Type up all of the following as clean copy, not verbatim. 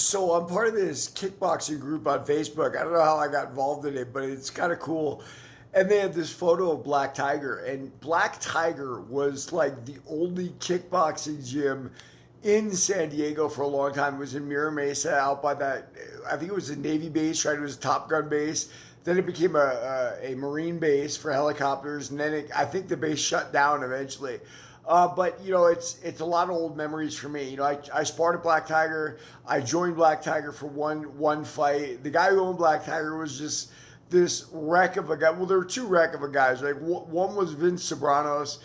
So I'm part of this kickboxing group on Facebook. I don't know how I got involved in it, but it's kind of cool. And they had this photo of Black Tiger, and Black Tiger was like the only kickboxing gym in San Diego for a long time. It was in Mira Mesa, out by that. I think it was a Navy base, right? It was a Top Gun base. Then it became a Marine base for helicopters, and then I think the base shut down eventually. But it's a lot of old memories for me. I sparred at Black Tiger. I joined Black Tiger for one fight. The guy who owned Black Tiger was just this wreck of a guy. Well, there were two wreck of a guys. Like one was Vince Sobranos,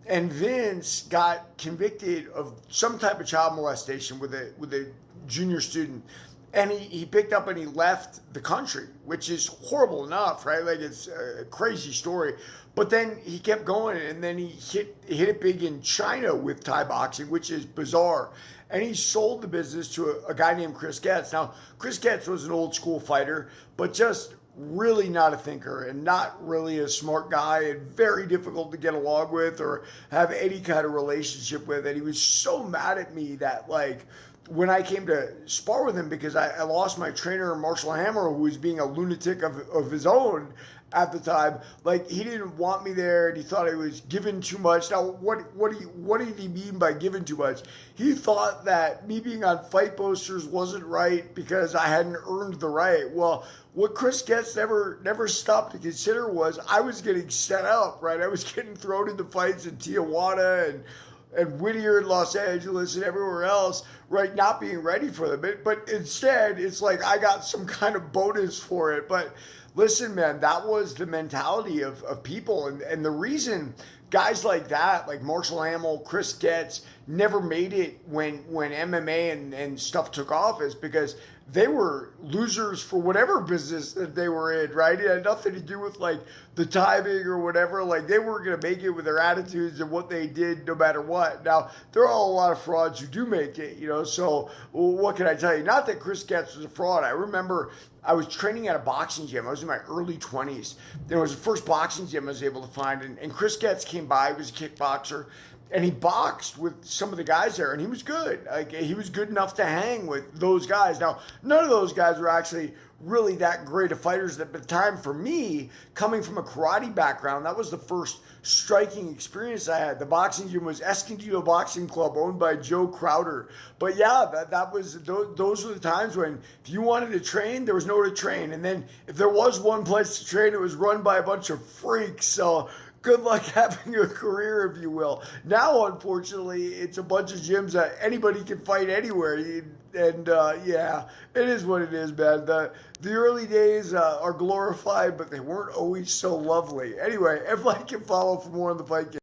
and Vince got convicted of some type of child molestation with a junior student. And he picked up and he left the country, which is horrible enough, right? Like it's a crazy story. But then he kept going, and then he hit it big in China with Thai boxing, which is bizarre. And he sold the business to a guy named Chris Getz. Now, Chris Getz was an old school fighter, but just really not a thinker and not really a smart guy and very difficult to get along with or have any kind of relationship with. And he was so mad at me that, like, when I came to spar with him, because I lost my trainer, Marshall Hammer, who was being a lunatic of his own at the time. Like, he didn't want me there, and he thought I was giving too much. Now, what did he mean by giving too much? He thought that me being on fight posters wasn't right because I hadn't earned the right. Well, what Chris Getz never stopped to consider was I was getting set up, right? I was getting thrown into fights in Tijuana and Whittier in Los Angeles and everywhere else, right, not being ready for them. But instead, it's like I got some kind of bonus for it. But listen, man, that was the mentality of people. And the reason guys like that, like Marshall Hamill, Chris Getz, never made it when MMA and stuff took off is because they were losers for whatever business that they were in, right? It had nothing to do with like the timing or whatever. Like they weren't going to make it with their attitudes and what they did no matter what. Now, there are a lot of frauds who do make it. So what can I tell you? Not that Chris Getz was a fraud. I remember I was training at a boxing gym. I was in my early 20s. It was the first boxing gym I was able to find. And Chris Getz came by. He was a kickboxer. And he boxed with some of the guys there, and he was good. Like he was good enough to hang with those guys. Now, none of those guys were actually really that great of fighters at the time. For me, coming from a karate background, that was the first striking experience I had. The boxing gym was Escondido Boxing Club, owned by Joe Crowder. But yeah, that was those were the times when if you wanted to train, there was nowhere to train, and then if there was one place to train, it was run by a bunch of freaks. So good luck having a career, if you will. Now, unfortunately, it's a bunch of gyms that anybody can fight anywhere. And yeah, it is what it is, man. The early days are glorified, but they weren't always so lovely. Anyway, everybody can follow for more on the fight game.